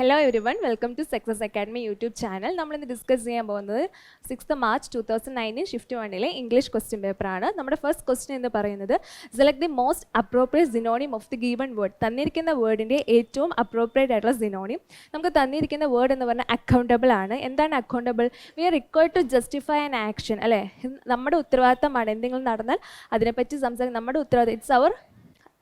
Hello everyone, welcome to Success Academy YouTube channel. നമ്മൾ ഇന്ന് discuss ചെയ്യാൻ പോകുന്നത് 6th March 2019 shift 1 English question paper ആണ്. നമ്മുടെ ഫസ്റ്റ് ക്വസ്റ്റ്യൻ എന്ന് പറയുന്നത് select the most appropriate synonym of the given word. തന്നിരിക്കുന്ന വേർഡിൻ്റെ ഏറ്റവും അപ്രോപ്രിയേറ്റ് ആയിട്ടുള്ള സിനോണിം. നമുക്ക് തന്നിരിക്കുന്ന വേർഡ് എന്ന് പറഞ്ഞാൽ അക്കൗണ്ടബിൾ ആണ്. എന്താണ് accountable? We are required to justify an action, അല്ലേ? നമ്മുടെ ഉത്തരവാദിത്തമാണ്. എന്തെങ്കിലും നടന്നാൽ അതിനെപ്പറ്റി സംസാരിക്കും. നമ്മുടെ ഉത്തരവാദിത്തം, it's our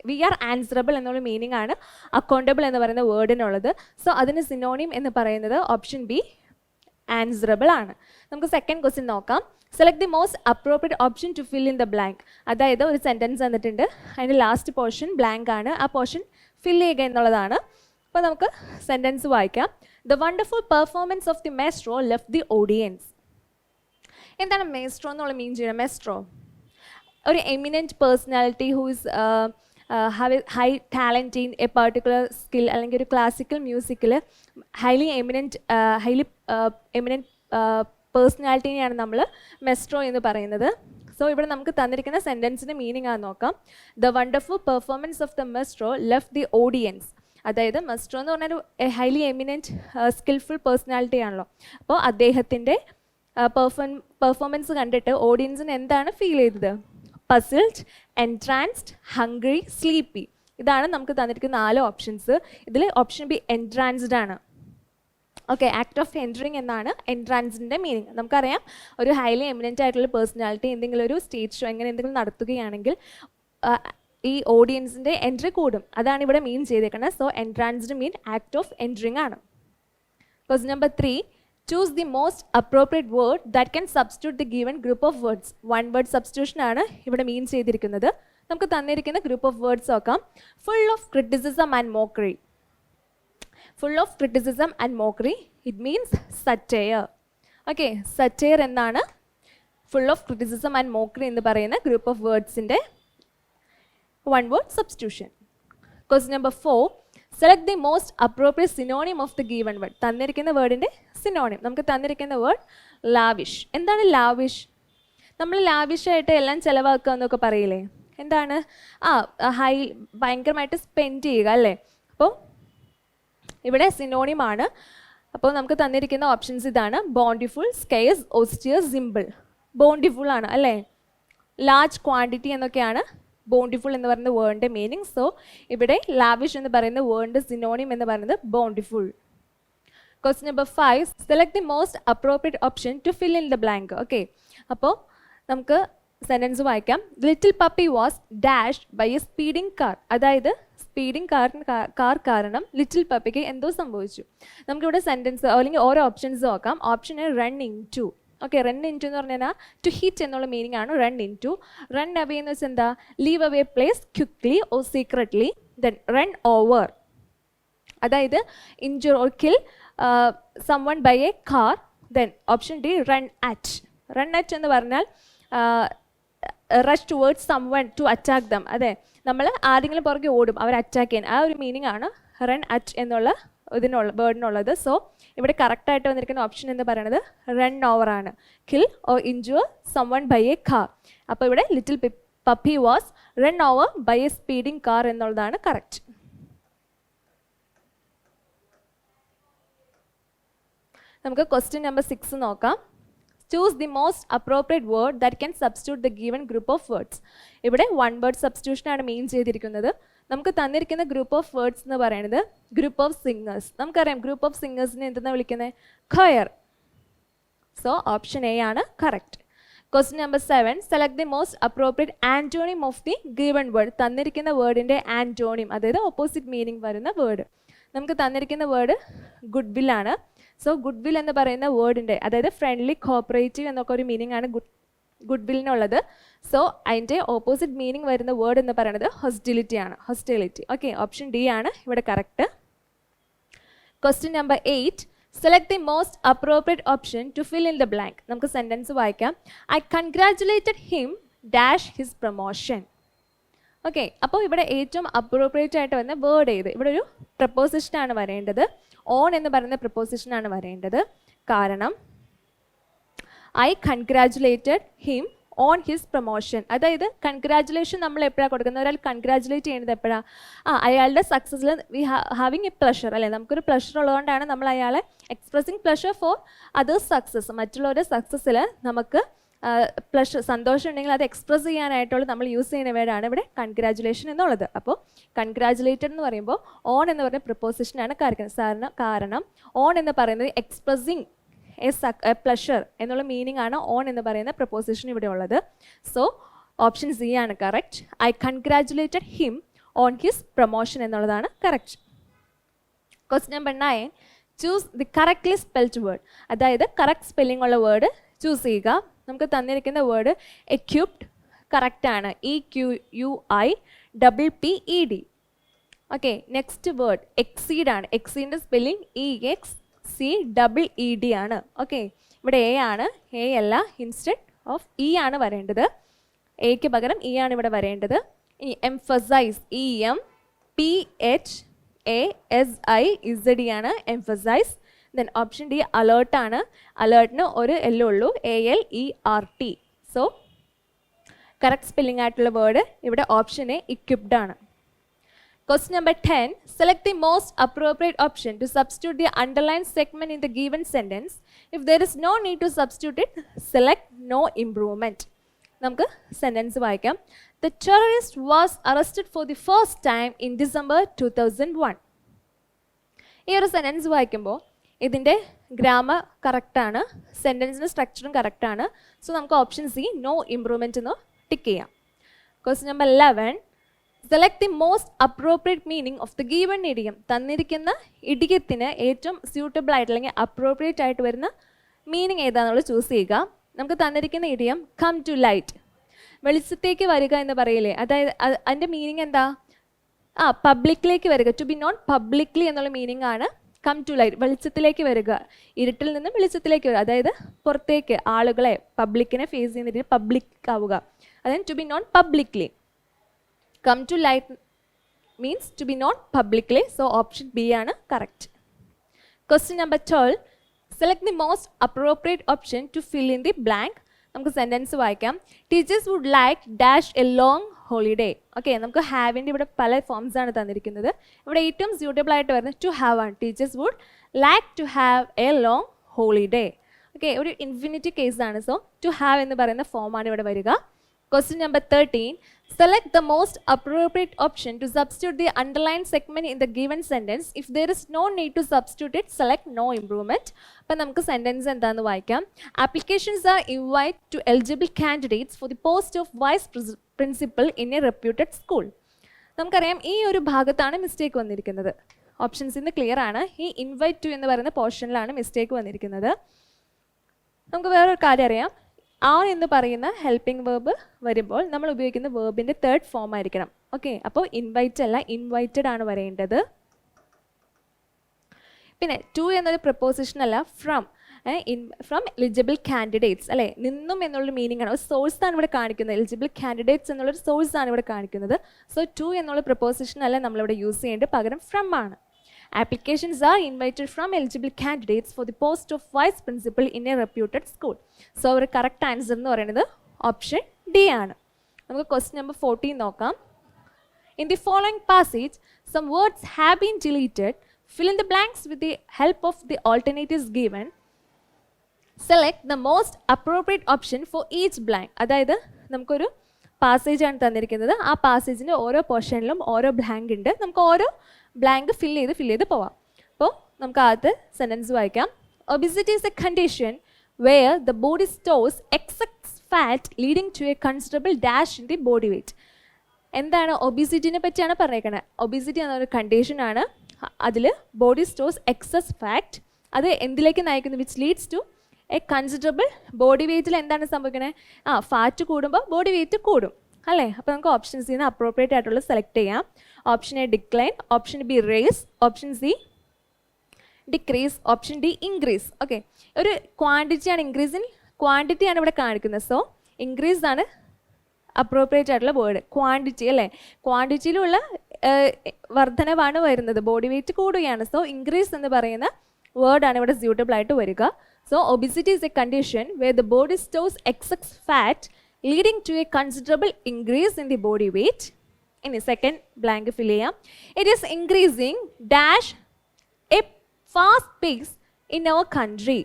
we are answerable എന്നുള്ള മീനിങ് ആണ് അക്കൗണ്ടബിൾ എന്ന് പറയുന്ന വേർഡിനുള്ളത്. സോ അതിന് സിനോണിം എന്ന് പറയുന്നത് ഓപ്ഷൻ ബി ആൻസറബിൾ ആണ്. നമുക്ക് സെക്കൻഡ് ക്വസ്റ്റ്യൻ നോക്കാം. Select the most appropriate option to fill in the blank. അതായത് ഒരു സെൻറ്റൻസ് തന്നിട്ടുണ്ട്, അതിൻ്റെ ലാസ്റ്റ് പോർഷൻ ബ്ലാങ്ക് ആണ്, ആ പോർഷൻ ഫിൽ ചെയ്യുക എന്നുള്ളതാണ്. അപ്പോൾ നമുക്ക് സെൻറ്റൻസ് വായിക്കാം. The wonderful performance of the maestro left the audience. എന്താണ് മെസ്ട്രോ എന്നുള്ള മീൻ ചെയ്യുന്നത്? മെസ്ട്രോ ഒരു eminent personality who is have a high talent in a particular skill, അല്ലെങ്കിൽ ഒരു ക്ലാസിക്കൽ മ്യൂസിക്കിൽ ഹൈലി എമിനൻറ്റ് പേഴ്സണാലിറ്റിനെയാണ് നമ്മൾ മെസ്ട്രോ എന്ന് പറയുന്നത്. സോ ഇവിടെ നമുക്ക് തന്നിരിക്കുന്ന സെൻറ്റൻസിൻ്റെ മീനിങ് ആണ് നോക്കാം. The wonderful performance of the maestro left the audience. അതായത് മെസ്ട്രോ എന്ന് പറഞ്ഞൊരു ഹൈലി എമിനൻറ്റ് സ്കിൽഫുൾ പേഴ്സണാലിറ്റി ആണല്ലോ. അപ്പോൾ അദ്ദേഹത്തിൻ്റെ പെർഫോമൻസ് കണ്ടിട്ട് ഓഡിയൻസിന് എന്താണ് ഫീൽ ചെയ്തത്? Puzzled, entranced, hungry, sleepy. ഇതാണ് നമുക്ക് തന്നിരിക്കുന്ന 4 ഓപ്ഷൻസ്. ഇതിൽ ഓപ്ഷൻ ബി എൻട്രാൻസ്ഡ് ആണ്. ഓക്കെ, ആക്ട് ഓഫ് എൻട്രിങ് എന്നാണ് എൻട്രാൻസിൻ്റെ മീനിങ്. നമുക്കറിയാം, ഒരു ഹൈലി എമിനൻ്റ് ആയിട്ടുള്ള പേഴ്സണാലിറ്റി എന്തെങ്കിലും ഒരു സ്റ്റേജ് ഷോ എങ്ങനെ എന്തെങ്കിലും നടത്തുകയാണെങ്കിൽ ഈ ഓഡിയൻസിൻ്റെ എൻട്രി കൂടും. അതാണ് ഇവിടെ മീൻ ചെയ്തേക്കുന്നത്. So entranced mean act of entering ആണ്. Question number 3. Choose the most appropriate word that can substitute the given group of words. One word substitution ആണ് ഇവിടെ മീൻ ചെയ്തിരിക്കുന്നത്. നമുക്ക് തന്നിരിക്കുന്ന ഗ്രൂപ്പ് ഓഫ് വേർഡ്സ് നോക്കാം. Full of criticism and mockery. Full of criticism and mockery, it means satire. Okay, satire എന്നാണ് full of criticism and mockery എന്ന് പറയുന്ന group of വേർഡ്സിൻ്റെ one word substitution. Question number 4. Select the most appropriate synonym of the given word. തന്നിരിക്കുന്ന വേർഡിൻ്റെ synonym. നമുക്ക് തന്നിരിക്കുന്ന word lavish. എന്താണ് lavish? നമ്മൾ ലാവിഷായിട്ട് എല്ലാം ചിലവാക്കുക എന്നൊക്കെ പറയില്ലേ? എന്താണ്? ഭയങ്കരമായിട്ട് സ്പെൻഡ് ചെയ്യുക, അല്ലേ? അപ്പോൾ ഇവിടെ സിനോണിമാണ്. അപ്പോൾ നമുക്ക് തന്നിരിക്കുന്ന ഓപ്ഷൻസ് ഇതാണ്: ബോണ്ടിഫുൾ, സ്കെയർസ്, ഓസ്റ്റിയർ, സിമ്പിൾ. ബോണ്ടിഫുൾ ആണ്, അല്ലേ? ലാർജ് ക്വാണ്ടിറ്റി എന്നൊക്കെയാണ് ബോണ്ടിഫുൾ എന്ന് പറയുന്ന വേർഡിൻ്റെ മീനിങ്. സോ ഇവിടെ ലാവിഷ് എന്ന് പറയുന്ന വേർഡിൻ്റെ സിനോണിം എന്ന് പറയുന്നത് bountiful. Question number 5. Select the most appropriate option to fill in the blank. Okay, അപ്പോൾ നമുക്ക് സെൻറ്റൻസ് വായിക്കാം. Little puppy was dashed by a speeding car. അതായത് സ്പീഡിംഗ് കാർ കാരണം ലിറ്റിൽ പപ്പിക്ക് എന്തോ സംഭവിച്ചു. നമുക്കിവിടെ സെൻറ്റൻസ് അല്ലെങ്കിൽ ഓരോ ഓപ്ഷൻസ് നോക്കാം. Option A run into. Okay, run into എന്ന് പറഞ്ഞാൽ ടു ഹിറ്റ് എന്നുള്ള മീനിങ് ആണ് run into. Run away എന്ന് വെച്ചാൽ എന്താ? Leave away place quickly or secretly. Then run over, അതായത് injure or kill someone by a car. Then option D, run at. Run at എന്ന് പറഞ്ഞാൽ rush towards someone to attack them. അതെ, നമ്മൾ ആരെങ്കിലും പുറകെ ഓടും, അവർ അറ്റാക്ക് ചെയ്യാൻ. ആ ഒരു മീനിങ് ആണ് റൺ അറ്റ് എന്നുള്ള വേർഡിനുള്ളത്. സോ ഇവിടെ കറക്റ്റായിട്ട് വന്നിരിക്കുന്ന ഓപ്ഷൻ എന്ന് പറയുന്നത് റൺ ഓവർ ആണ്. Kill or injure someone by a car. അപ്പോൾ ഇവിടെ little puppy was run over by a speeding car എന്നുള്ളതാണ് കറക്റ്റ്. നമുക്ക് ക്വസ്റ്റ്യൻ നമ്പർ 6 നോക്കാം. Choose the most appropriate word that can substitute the given group of words. ഇവിടെ one word സബ്സ്റ്റിറ്റ്യൂഷനാണ് mean ചെയ്തിരിക്കുന്നത്. നമുക്ക് തന്നിരിക്കുന്ന ഗ്രൂപ്പ് ഓഫ് വേർഡ്സ് എന്ന് പറയുന്നത് ഗ്രൂപ്പ് ഓഫ് സിംഗേഴ്സ്. നമുക്കറിയാം ഗ്രൂപ്പ് ഓഫ് സിംഗേഴ്സിനെ എന്തെന്നാണ് വിളിക്കുന്നത്? ഖയർ. സോ ഓപ്ഷൻ എ ആണ് correct. Question number 7. Select the most appropriate antonym of the given word. തന്നിരിക്കുന്ന വേർഡിൻ്റെ ആൻറ്റോണിം, അതായത് ഓപ്പോസിറ്റ് മീനിങ് വരുന്ന വേർഡ്. നമുക്ക് തന്നിരിക്കുന്ന വേർഡ് ഗുഡ് വിൽ ആണ്. സോ ഗുഡ് വിൽ എന്ന് പറയുന്ന വേർഡിൻ്റെ, അതായത് ഫ്രണ്ട്ലി, കോപ്പറേറ്റീവ് എന്നൊക്കെ ഒരു മീനിങ് ആണ് ഗുഡ് വില്ലിനുള്ളത്. സോ അതിൻ്റെ ഓപ്പോസിറ്റ് മീനിങ് വരുന്ന വേർഡ് എന്ന് പറയുന്നത് ഹോസ്റ്റിലിറ്റി ആണ്. ഹോസ്റ്റിലിറ്റി. ഓക്കെ, ഓപ്ഷൻ ഡി ആണ് ഇവിടെ correct. Question number 8. Select the most appropriate option to fill in the blank. നമുക്ക് സെൻറ്റൻസ് വായിക്കാം. I congratulated him dash his promotion. Okay, അപ്പോൾ ഇവിടെ ഏറ്റവും അപ്രോപ്രിയേറ്റ് ആയിട്ട് വരുന്ന വേർഡ് ഏത്? ഇവിടെ ഒരു പ്രപ്പോസിഷനാണ് വരേണ്ടത്. ഓൺ എന്ന് പറയുന്ന പ്രപ്പോസിഷനാണ് വരേണ്ടത്. കാരണം I congratulated him on his promotion. അതായത് കൺഗ്രാജുലേഷൻ നമ്മൾ എപ്പോഴാണ് കൊടുക്കുന്നത്, ഒരാൾ കൺഗ്രാജുലേറ്റ് ചെയ്യുന്നത് എപ്പോഴാണ്, അയാളുടെ സക്സസ്സിൽ വി ഹാവിങ് എ പ്ലഷർ അല്ലേ, നമുക്കൊരു പ്ലഷർ ഉള്ളതുകൊണ്ടാണ് നമ്മൾ അയാളെ expressing pleasure for others success, മറ്റുള്ളവരുടെ സക്സസ്സിൽ നമുക്ക് പ്ലഷർ സന്തോഷം ഉണ്ടെങ്കിൽ അത് എക്സ്പ്രസ് ചെയ്യാനായിട്ടുള്ള നമ്മൾ യൂസ് ചെയ്യുന്ന വേർഡാണ് ഇവിടെ കൺഗ്രാജുലേഷൻ എന്നുള്ളത്. അപ്പോൾ കൺഗ്രാജുലേറ്റഡ് എന്ന് പറയുമ്പോൾ ഓൺ എന്ന് പറഞ്ഞ പ്രിപ്പോസിഷനാണ് കാരണം ഓൺ എന്ന് പറയുന്നത് എക്സ്പ്രസിങ് എ പ്ലഷർ എന്നുള്ള മീനിങ് ആണ് ഓൺ എന്ന് പറയുന്ന പ്രപ്പോസിഷൻ ഇവിടെ ഉള്ളത്. സോ ഓപ്ഷൻ സി ആണ് correct. I congratulated him on his promotion എന്നുള്ളതാണ് correct. Question number 9, choose the correctly spelled word. അതായത് കറക്റ്റ് സ്പെല്ലിംഗ് ഉള്ള വേർഡ് ചൂസ് ചെയ്യുക. നമുക്ക് തന്നിരിക്കുന്ന വേർഡ് എക്യുപ്ഡ് കറക്റ്റാണ്, EQUIPPED. Okay, next word exceed ആണ്. എക്സീഡിൻ്റെ സ്പെല്ലിംഗ് EXCEED ആണ്. ഓക്കെ, ഇവിടെ എ ആണ്, എ അല്ല, ഇൻസ്റ്റെഡ് ഓഫ് ഇ ആണ് വരേണ്ടത്. എക്ക് പകരം ഇ ആണ് ഇവിടെ വരേണ്ടത്. ഇനി എംഫസൈസ്, EMPHASIZD ആണ് emphasise. Then option D alert ആണ്. അലേർട്ടിന് ഒരു എൽ ഉള്ളൂ, ALERT. സോ കറക്റ്റ് സ്പെല്ലിംഗ് ആയിട്ടുള്ള വേർഡ് ഇവിടെ ഓപ്ഷൻ എ ഇക്വിപ്ഡ് ആണ്. Question number 10, select the most appropriate option to substitute the underlined segment in the given sentence. If there is no need to substitute it, select no improvement. നമുക്ക് sentence വായിക്കാം. The terrorist was arrested for the first time in December 2001. ഈ ഒരു sentence വായിക്കുമ്പോൾ ഇതിൻ്റെ grammar കറക്റ്റാണ്, സെൻറ്റൻസിൻ്റെ സ്ട്രക്ചറും കറക്റ്റാണ്. So നമുക്ക് option C no improvement എന്ന് ടിക്ക് ചെയ്യാം. Question number 11, select the most appropriate meaning of the given idiom. തന്നിരിക്കുന്ന ഇഡിയത്തിന് ഏറ്റവും സ്യൂട്ടബിൾ ആയിട്ട് അല്ലെങ്കിൽ അപ്രോപ്രിയേറ്റ് ആയിട്ട് വരുന്ന മീനിങ് ഏതാണെന്നുള്ളത് ചൂസ് ചെയ്യുക. നമുക്ക് തന്നിരിക്കുന്ന ഇഡിയം കം ടു ലൈറ്റ്, വെളിച്ചത്തേക്ക് വരിക എന്ന് പറയില്ലേ, അതായത് അതിൻ്റെ മീനിങ് എന്താ, പബ്ലിക്കിലേക്ക് വരിക, ടു ബി നോൺ പബ്ലിക്ലി എന്നുള്ള മീനിങ് ആണ് കം ടു ലൈറ്റ്, വെളിച്ചത്തിലേക്ക് വരിക, ഇരുട്ടിൽ നിന്ന് വെളിച്ചത്തിലേക്ക് വരിക, അതായത് പുറത്തേക്ക് ആളുകളെ പബ്ലിക്കിനെ ഫേസ് ചെയ്യുന്ന രീതിയിൽ പബ്ലിക് ആവുക, അതായത് to be known publicly. Come to light means to be known publicly. So option B ആണ് correct. Question number 12, select the most appropriate option to fill in the blank. നമുക്ക് സെൻറ്റൻസ് വായിക്കാം. Teachers would like dash a long holiday. Okay, നമുക്ക് ഹാവിൻ്റെ ഇവിടെ പല forms ആണ് തന്നിരിക്കുന്നത്. ഇവിടെ ഏറ്റവും സ്യൂട്ടബിൾ ആയിട്ട് വരുന്നത് ടു ഹാവ് ആണ്. Teachers would like to have a long holiday. Okay, ഒരു ഇൻഫിനിറ്റി കേസാണ്. സോ ടു ഹാവ് എന്ന് പറയുന്ന ഫോമാണ് ഇവിടെ വരിക. Question number 13, select the most appropriate option to substitute the underlined segment in the given sentence. If there is no need to substitute it, select no improvement. അപ്പോൾ നമുക്ക് sentence എന്താണെന്ന് വായിക്കാം. Applications are invited to eligible candidates for the post of vice principal in a reputed school. നമുക്കറിയാം ഈ ഒരു ഭാഗത്താണ് mistake വന്നിരിക്കുന്നത്. Options ഇന്ന് ക്ലിയർ ആണ്. ഈ ഇൻവൈറ്റ് ടു എന്ന് പറയുന്ന പോർഷനിലാണ് മിസ്റ്റേക്ക് വന്നിരിക്കുന്നത്. നമുക്ക് വേറൊരു കാര്യം അറിയാം. ആർ എന്ന് പറയുന്ന ഹെൽപ്പിംഗ് വേർബ് വരുമ്പോൾ നമ്മൾ ഉപയോഗിക്കുന്ന വേർബിൻ്റെ തേർഡ് ഫോം ആയിരിക്കണം. ഓക്കെ, അപ്പോൾ ഇൻവൈറ്റ് അല്ല ഇൻവൈറ്റഡ് ആണ് വരേണ്ടത്. പിന്നെ ടു എന്നൊരു പ്രപ്പോസിഷൻ അല്ല, ഫ്രം എലിജിബിൾ കാൻഡിഡേറ്റ്സ് അല്ലേ, നിന്നും എന്നുള്ള മീനിങ് ആണ്, ഒരു സോഴ്സ് ആണ് ഇവിടെ കാണിക്കുന്നത്. എലിജിബിൾ കാൻഡിഡേറ്റ്സ് എന്നുള്ളൊരു സോഴ്സ് ആണ് ഇവിടെ കാണിക്കുന്നത്. സോ ടു എന്നുള്ള പ്രപ്പോസിഷൻ അല്ല നമ്മളിവിടെ യൂസ് ചെയ്യേണ്ടത്, പകരം ഫ്രം ആണ്. Applications are invited from eligible candidates for the post of vice principal in a reputed school. So our correct answer എന്ന് പറയുന്നത് ഓപ്ഷൻ ഡി ആണ്. നമുക്ക് ക്വസ്റ്റ്യൻ നമ്പർ 14 നോക്കാം. In the following passage, some words have been deleted. Fill in the blanks with the help of the alternatives given. Select the most appropriate option for each blank. അതായത് നമുക്കൊരു passage ആണ് തന്നിരിക്കുന്നത്. ആ പാസേജിൻ്റെ ഓരോ പോർഷനിലും ഓരോ blank ഉണ്ട്. നമുക്ക് ഓരോ ബ്ലാങ്ക് ഫില്ല് ചെയ്ത് പോവാം. അപ്പോൾ നമുക്ക് ആദ്യത്തെ സെൻറ്റൻസ് വായിക്കാം. Obesity is a condition where the body stores excess fat leading to a considerable dash in the body weight. എന്താണ് ഒബിസിറ്റിനെ പറ്റിയാണ് പറഞ്ഞേക്കുന്നത്. ഒബിസിറ്റി എന്നൊരു കണ്ടീഷനാണ്, അതിൽ ബോഡി സ്റ്റോഴ്സ് എക്സസ് ഫാറ്റ്, അത് എന്തിലേക്ക് നയിക്കുന്നു, which leads to a considerable body വെയ്റ്റിൽ എന്താണ് സംഭവിക്കുന്നത്, ഫാറ്റ് കൂടുമ്പോൾ ബോഡി വെയ്റ്റ് കൂടും അല്ലേ. അപ്പോൾ നമുക്ക് ഓപ്ഷൻ സിന്ന് അപ്രോപ്രിയേറ്റ് ആയിട്ടുള്ള സെലക്ട് ചെയ്യാം. Option A decline, option B raise, option C decrease, option D increase. Okay, ഒരു ക്വാണ്ടിറ്റിയാണ്, ഇൻക്രീസ് ഇൻ ക്വാണ്ടിറ്റിയാണ് ഇവിടെ കാണിക്കുന്നത്. സോ ഇൻക്രീസ് ആണ് അപ്രോപ്രിയേറ്റ് ആയിട്ടുള്ള വേർഡ്. ക്വാണ്ടിറ്റി അല്ലേ, ക്വാണ്ടിറ്റിയിലുള്ള വർധനവാണ് വരുന്നത്, ബോഡി വെയ്റ്റ് കൂടുകയാണ്. സോ ഇൻക്രീസ് എന്ന് പറയുന്ന വേർഡാണ് ഇവിടെ സ്യൂട്ടബിൾ ആയിട്ട് വരിക. So obesity is a condition where the body stores excess fat leading to a considerable increase in the body weight. In the second blank fill ചെയ്യാം. It is increasing dash a fast pace in our country.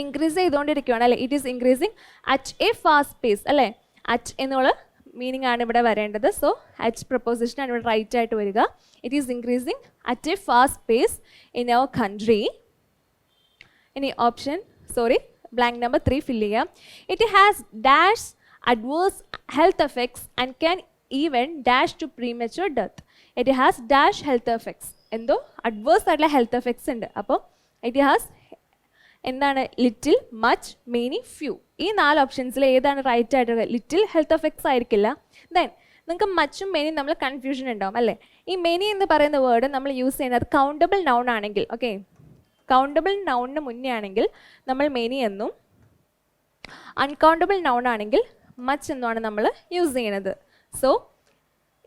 Increase ചെയ്തുകൊണ്ടിരിക്കുകയാണ് അല്ലേ. It is increasing at a fast pace അല്ലേ. At എന്നുള്ള meaning ആണ് ഇവിടെ വരേണ്ടത്. So at പ്രപ്പോസിഷനാണ് ഇവിടെ right ആയിട്ട് വരിക. It is increasing at a fast pace in our country. ഇനി blank number 3 fill ചെയ്യാം. It has dash adverse health effects and can even dash to premature death. It has dash health effects. എന്തോ adverse ആയിട്ടുള്ള health effects ഉണ്ട്. അപ്പോൾ it has എന്താണ് little, much, many, few. ഈ 4 ഓപ്ഷൻസിൽ ഏതാണ് right ആയിട്ടുള്ളത്? Little health effects ആയിരിക്കില്ല. Then നിങ്ങൾക്ക് മച്ചും മെനിയും നമ്മൾ കൺഫ്യൂഷൻ ഉണ്ടാവും അല്ലേ. ഈ മെനി എന്ന് പറയുന്ന വേർഡ് നമ്മൾ യൂസ് ചെയ്യുന്നത് കൗണ്ടബിൾ നൗൺ ആണെങ്കിൽ, ഓക്കെ, കൗണ്ടബിൾ നൗണിന് മുന്നേ ആണെങ്കിൽ നമ്മൾ മെനി എന്നും, അൺകൗണ്ടബിൾ നൗൺ ആണെങ്കിൽ മച്ച് എന്നുമാണ് നമ്മൾ യൂസ് ചെയ്യുന്നത്. So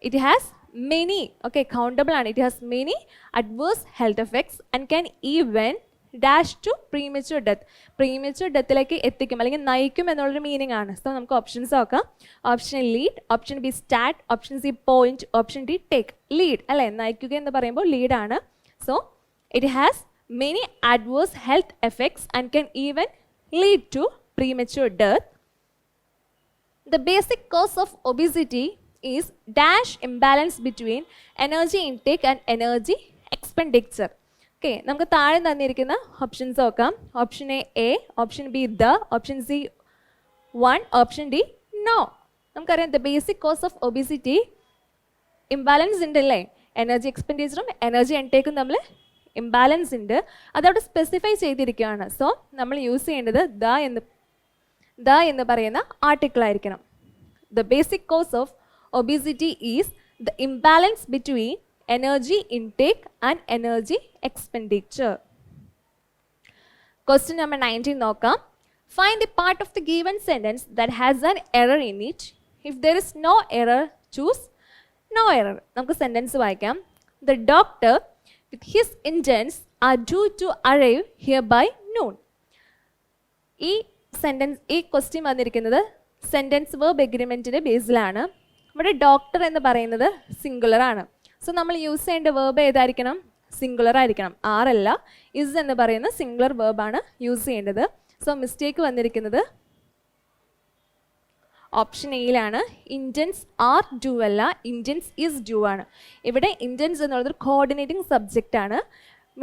it has many, okay, countable ആണ്. It has many adverse health effects and can even dash to premature death. Premature ഡെത്തിലേക്ക് എത്തിക്കും അല്ലെങ്കിൽ നയിക്കും എന്നുള്ളൊരു മീനിങ് ആണ്. സോ നമുക്ക് ഓപ്ഷൻസ് നോക്കാം. Option A lead, option B start, option C point, option D take. Lead അല്ലേ, നയിക്കുക എന്ന് പറയുമ്പോൾ ലീഡാണ്. So it has many adverse health effects and can even lead to premature death. The basic cause of obesity is dash imbalance between energy intake and energy expenditure. Okay, നമുക്ക് താഴെ തന്നിരിക്കുന്ന options നോക്കാം. Option A, option B the, option C 1, option D no. നമുക്കറിയാം the basic cause of obesity imbalance ഉണ്ടല്ലേ. Energy എക്സ്പെൻഡിച്ചറും energy ഇൻടേക്കും തമ്മിൽ imbalance ഉണ്ട്. അതവിടെ സ്പെസിഫൈ ചെയ്തിരിക്കുകയാണ്. സോ നമ്മൾ യൂസ് ചെയ്യേണ്ടത് ദ എന്ന് പറയുന്ന ആർട്ടിക്കിൾ ആയിരിക്കണം. The basic cause of obesity is the imbalance between energy intake and energy expenditure. Question number 19 നോക്കാം. Find the part of the given sentence that has an error in it. If there is no error choose no error. നമുക്ക് sentence വായിക്കാം. The doctor with his intents are due to arrive here by noon. ഈ sentence, ഈ question വന്നിരിക്കുന്നത് sentence verb എഗ്രിമെൻറ്റിൻ്റെ ബേസിലാണ്. ഇവിടെ doctor എന്ന് പറയുന്നത് singular ആണ്. സോ നമ്മൾ യൂസ് ചെയ്യേണ്ട വേർബ് ഏതായിരിക്കണം? സിംഗുലർ ആയിരിക്കണം. ആറല്ല, ഇസ് എന്ന് പറയുന്ന സിംഗുലർ വേർബാണ് യൂസ് ചെയ്യേണ്ടത്. സോ മിസ്റ്റേക്ക് വന്നിരിക്കുന്നത് ഓപ്ഷൻ എയിലാണ്. ഇൻറ്റൻസ് ആർ ഡു അല്ല, ഇൻറ്റൻസ് ഈസ് ഡു ആണ്. ഇവിടെ ഇൻറ്റൻസ് എന്നുള്ളത് കോർഡിനേറ്റിംഗ് സബ്ജക്റ്റ് ആണ്.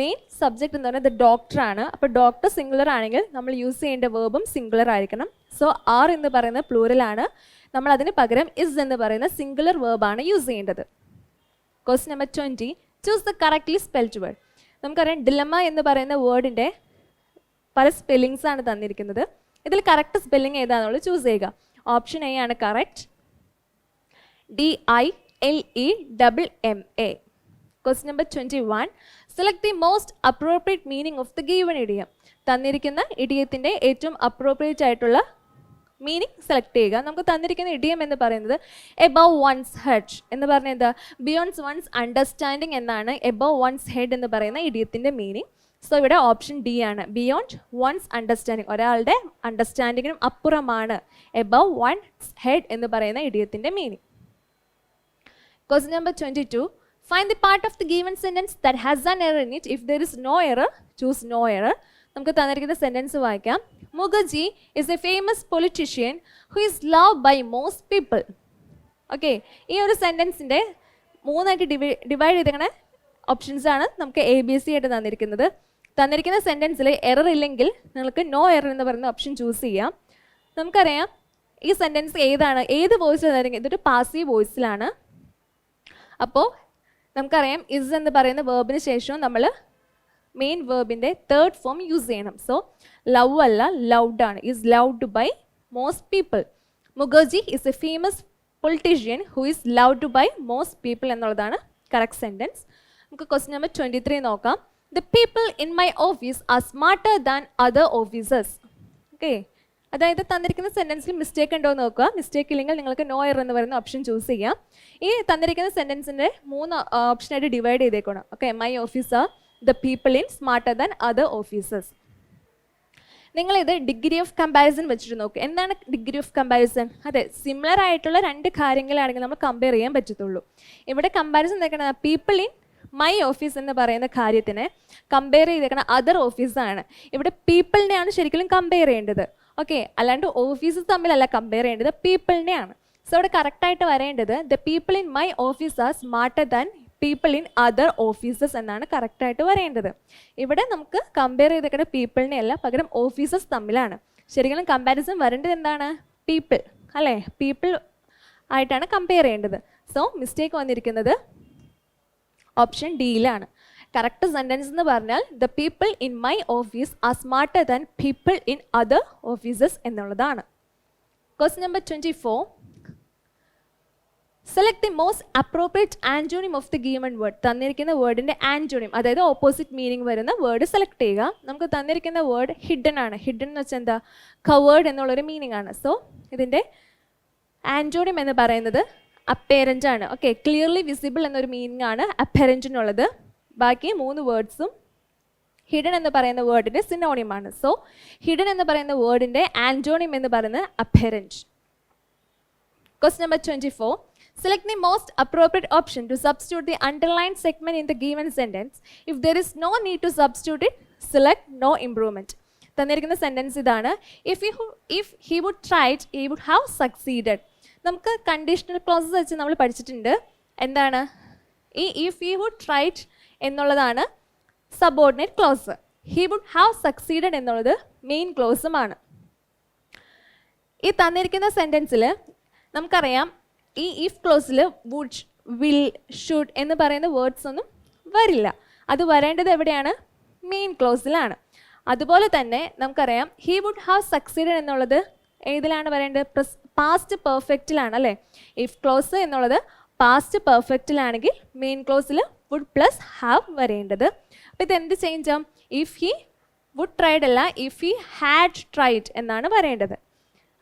മെയിൻ സബ്ജക്റ്റ് എന്ന് പറയുന്നത് ഡോക്ടറാണ്. അപ്പോൾ ഡോക്ടർ സിംഗുലർ ആണെങ്കിൽ നമ്മൾ യൂസ് ചെയ്യേണ്ട വേർബും സിംഗുലർ ആയിരിക്കണം. സോ ആർ എന്ന് പറയുന്നത് പ്ലൂറലാണ്. നമ്മൾ അതിന് പകരം ഇസ് എന്ന് പറയുന്ന സിംഗുലർ വേർബാണ് യൂസ് ചെയ്യേണ്ടത്. Question number 20, choose the correctly spelled word. നമുക്കറിയാം ഡിലമ എന്ന് പറയുന്ന വേർഡിൻ്റെ പല സ്പെല്ലിങ്സ് ആണ് തന്നിരിക്കുന്നത്. ഇതിൽ കറക്റ്റ് സ്പെല്ലിംഗ് ഏതാണെന്നുള്ളത് ചൂസ് ചെയ്യുക. ഓപ്ഷൻ എ ആണ് correct. DILEMMA. Question number 21, select the most appropriate meaning of the given idiom. തന്നിരിക്കുന്ന ഇഡിയത്തിൻ്റെ ഏറ്റവും അപ്രോപ്രിയേറ്റ് ആയിട്ടുള്ള മീനിങ് സെലക്ട് ചെയ്യുക. നമുക്ക് തന്നിരിക്കുന്ന ഇഡിയം എന്ന് പറയുന്നത് എബവ് വൺസ് ഹെഡ് എന്ന് പറഞ്ഞാൽ എന്താ? ബിയോണ്ട്സ് വൺസ് അണ്ടർസ്റ്റാൻഡിങ് എന്നാണ് എബവ് വൺസ് ഹെഡ് എന്ന് പറയുന്ന ഇഡിയത്തിൻ്റെ മീനിങ്. സോ ഇവിടെ ഓപ്ഷൻ ഡി ആണ്. ബിയോണ്ട് വൺസ് അണ്ടർസ്റ്റാൻഡിങ്, ഒരാളുടെ അണ്ടർസ്റ്റാൻഡിങ്ങിനും അപ്പുറമാണ് എബവ് വൺസ് ഹെഡ് എന്ന് പറയുന്ന ഇഡിയത്തിൻ്റെ meaning. Question number 22, find the part of the given sentence that has an error in it. If there is no error choose no error. നമുക്ക് തന്നിരിക്കുന്ന sentence വായിക്കാം. Mukherjee is a famous politician who is loved by most people. Okay, ഈ ഒരു സെന്റൻസിൻ്റെ 3ആയിട്ട് divide ചെയ്തിങ്ങനെ options ആണ് നമുക്ക് ABC ആയിട്ട് തന്നിരിക്കുന്നത്. തന്നിരിക്കുന്ന സെൻറ്റൻസിൽ എറർ ഇല്ലെങ്കിൽ നിങ്ങൾക്ക് നോ എറർ എന്ന് പറയുന്ന ഓപ്ഷൻ ചൂസ് ചെയ്യാം. നമുക്കറിയാം ഈ സെൻറ്റൻസ് ഏതാണ്, ഏത് വോയിസിലായിരിക്കും? ഇതൊരു പാസീവ് വോയിസിലാണ്. അപ്പോൾ നമുക്കറിയാം ഇസ് എന്ന് പറയുന്ന വേർബിന് ശേഷം നമ്മൾ മെയിൻ വേർബിൻ്റെ തേർഡ് ഫോം യൂസ് ചെയ്യണം. സോ ലവ് അല്ല, ലവ്ഡ് ആണ്. Is loved by most people. Mukherjee is a famous politician who is loved by most people എന്നുള്ളതാണ് കറക്റ്റ് സെൻറ്റൻസ്. നമുക്ക് ക്വസ്റ്റ്യൻ നമ്പർ 23 നോക്കാം. The people in my office are smarter than other officers. Okay, അതായത് തന്നിരിക്കുന്ന സെൻറ്റൻസിൽ mistake ഉണ്ടോ എന്ന് നോക്കുക. Mistake ഇല്ലെങ്കിൽ നിങ്ങൾക്ക് നോ എറർ എന്ന് പറയുന്ന ഓപ്ഷൻ ചൂസ് ചെയ്യാം. ഈ തന്നിരിക്കുന്ന സെൻറ്റൻസിൻ്റെ 3 ഓപ്ഷനായിട്ട് ഡിവൈഡ് ചെയ്തേക്കണം. Okay, my office are the people in smarter than other officers. നിങ്ങളിത് ഡിഗ്രി ഓഫ് കമ്പാരിസൺ വെച്ചിട്ട് നോക്കുക. എന്താണ് ഡിഗ്രി ഓഫ് കമ്പാരിസൺ? അതെ, സിമിലർ ആയിട്ടുള്ള രണ്ട് കാര്യങ്ങളാണെങ്കിൽ നമ്മൾ കമ്പയർ ചെയ്യാൻ പറ്റത്തുള്ളൂ. ഇവിടെ കമ്പാരിസൺ എന്തൊക്കെയാണ്? പീപ്പിൾ ഇൻ മൈ ഓഫീസ് എന്ന് പറയുന്ന കാര്യത്തിനെ കമ്പയർ ചെയ്തേക്കുന്ന അതർ ഓഫീസാണ്. ഇവിടെ പീപ്പിളിനെയാണ് ശരിക്കും കമ്പയർ ചെയ്യേണ്ടത്. ഓക്കെ, അല്ലാണ്ട് ഓഫീസസ് തമ്മിലല്ല കമ്പയർ ചെയ്യേണ്ടത്, പീപ്പിളിനെയാണ്. സോ ഇവിടെ കറക്റ്റായിട്ട് വരേണ്ടത് the people in my office are smarter than people in other offices എന്നാണ് കറക്റ്റായിട്ട് വരേണ്ടത്. ഇവിടെ നമുക്ക് കമ്പയർ ചെയ്തേക്കുന്ന പീപ്പിളിനെ അല്ല, പകരം ഓഫീസസ് തമ്മിലാണ്. ശരിക്കും കമ്പാരിസൺ വരേണ്ടത് എന്താണ്? പീപ്പിൾ അല്ലേ, പീപ്പിൾ ആയിട്ടാണ് കമ്പയർ ചെയ്യേണ്ടത്. സോ മിസ്റ്റേക്ക് വന്നിരിക്കുന്നത് ഓപ്ഷൻ ഡിയിലാണ്. കറക്റ്റ് സെൻറ്റൻസ് എന്ന് പറഞ്ഞാൽ the people in my office are smarter than people in other offices എന്നുള്ളതാണ്. Question number 24. Select the most appropriate antonym of the given word. തന്നിരിക്കുന്ന വേർഡിൻ്റെ ആൻറ്റോണിം, അതായത് ഓപ്പോസിറ്റ് മീനിങ് വരുന്ന word select ചെയ്യുക. നമുക്ക് തന്നിരിക്കുന്ന വേർഡ് ഹിഡൻ ആണ്. ഹിഡൻ എന്ന് വെച്ചാൽ എന്താ? കവേർഡ് എന്നുള്ളൊരു മീനിങ് ആണ്. സോ ഇതിൻ്റെ ആൻറ്റോണിം എന്ന് പറയുന്നത് അപ്പേരൻ്റ് ആണ്. ഓക്കെ, ക്ലിയർലി വിസിബിൾ എന്നൊരു മീനിങ് ആണ് അപ്പേരൻറ്റിനുള്ളത്. ബാക്കി 3 വേർഡ്സും ഹിഡൻ എന്ന് പറയുന്ന വേർഡിൻ്റെ സിനോണിമാണ്. സോ ഹിഡൻ എന്ന് പറയുന്ന വേർഡിൻ്റെ ആൻറ്റോണിം എന്ന് പറയുന്നത് അപ്പേരൻറ്റ്. Question number 24. Select the most appropriate option to substitute the underlined segment in the given sentence. If there is no need to substitute it, select no improvement. തന്നിരിക്കുന്ന sentence ഇതാണ്. If he would tried, he would have succeeded. നമുക്ക് conditional clauses വെച്ച് നമ്മൾ പഠിച്ചിട്ടുണ്ട്. എന്താണ് ഈ if he would tried എന്നുള്ളതാണ് subordinate close. he would have succeeded എന്നുള്ളത് മെയിൻ ക്ലോസുമാണ്. ഈ തന്നിരിക്കുന്ന സെൻറ്റൻസിൽ നമുക്കറിയാം ഈ ഇഫ് ക്ലോസിൽ വുഡ്, വിൽ, ഷുഡ് എന്ന് പറയുന്ന വേർഡ്സ് ഒന്നും വരില്ല. അത് വരേണ്ടത് എവിടെയാണ്? മെയിൻ ക്ലോസിലാണ്. അതുപോലെ തന്നെ നമുക്കറിയാം ഹി വുഡ് ഹാവ് സക്സീഡഡ് എന്നുള്ളത് ഏതിലാണ് വരേണ്ടത്? പാസ്റ്റ് പെർഫെക്റ്റിലാണ് അല്ലേ. ഇഫ് ക്ലോസ് എന്നുള്ളത് പാസ്റ്റ് പെർഫെക്റ്റിലാണെങ്കിൽ മെയിൻ ക്ലോസിൽ വുഡ് പ്ലസ് ഹാവ് വരേണ്ടത്. അപ്പോൾ ഇതെന്ത് ചേഞ്ച് ആവും? ഇഫ് ഹി വുഡ് ട്രൈഡ് അല്ല, ഇഫ് ഹി ഹാഡ് ട്രൈഡ് എന്നാണ് വരേണ്ടത്.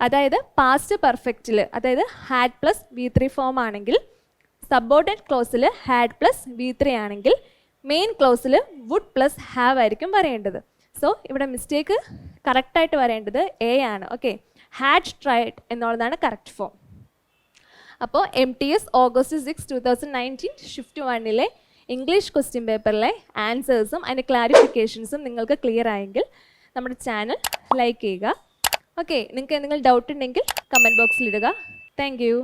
അതായത് പാസ്റ്റ് പെർഫെക്റ്റിൽ, അതായത് ഹാഡ് പ്ലസ് V3 ഫോം ആണെങ്കിൽ, സബോർഡിനേറ്റ് ക്ലോസിൽ ഹാഡ് പ്ലസ് V3 ആണെങ്കിൽ, മെയിൻ ക്ലോസിൽ വുഡ് പ്ലസ് ഹാവ് ആയിരിക്കും വരേണ്ടത്. സോ ഇവിടെ മിസ്റ്റേക്ക് കറക്റ്റായിട്ട് വരേണ്ടത് എ ആണ്. ഓക്കെ, ഹാഡ് ട്രൈഡ് എന്നുള്ളതാണ് കറക്റ്റ് ഫോം. അപ്പോൾ MTS August 6, 2019 shift 1 English question പേപ്പറിലെ ആൻസേഴ്സും അതിൻ്റെ ക്ലാരിഫിക്കേഷൻസും നിങ്ങൾക്ക് ക്ലിയർ ആയെങ്കിൽ നമ്മുടെ ചാനൽ ലൈക്ക് ചെയ്യുക. ഓക്കെ, നിങ്ങൾക്ക് എന്തെങ്കിലും ഡൗട്ട് ഉണ്ടെങ്കിൽ കമൻറ്റ് ബോക്സിൽ ഇടുക. Thank you.